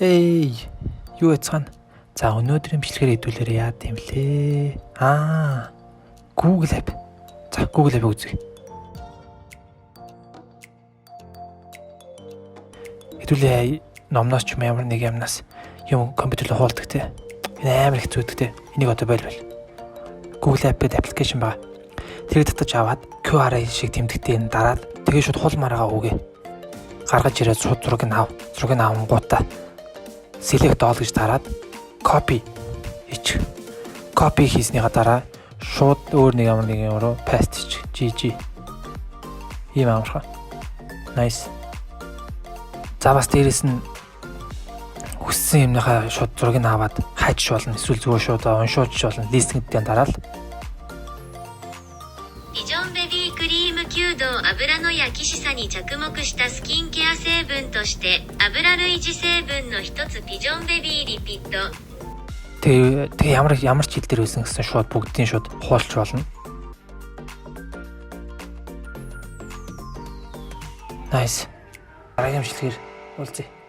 Эй, юу яцгаана? За өнөөдрийн бичлэгээр хэдүүлээрээ яа гэм блэ? Google App. За Google App үзье. Хэдүүлээ номноос ч юм ямар нэг юмнаас юм компьютер руу хуулдаг те. Энэ амар хэцүү те. Энийг одоо байлбал. Google App-д аппликейшн байгаа. Тэр татаж аваад QR шиг тэмдэгтээ дараад тэгээ шууд хол мараагаа үгээ. Гаргаж ирээд шууд зураг нь ав. Зураг нь авангуудаа select all гэж дараад copy хийчих. Copy хийснийга дараа шууд өөр нэг ямар нэг юм руу paste хийчих. GG. Ийм амархан. Nice. За бас дээрэс нь хүссэн юмныхаа шууд зургийг аваад хайчих болно. Эсвэл зүгээр шууд уншуулж болно. Листингдээ дараад Pigeon Babyクリーム9度油の焼きしさに着目したスキンケア成分として油類似成分の一つピジョンベビーリピッド。Тэгээ ямар ч хил дээр байсан гэсэн шууд бүгдийн шууд хуулч болно. Nice. Дараагийн бичлэгээр уулзъя.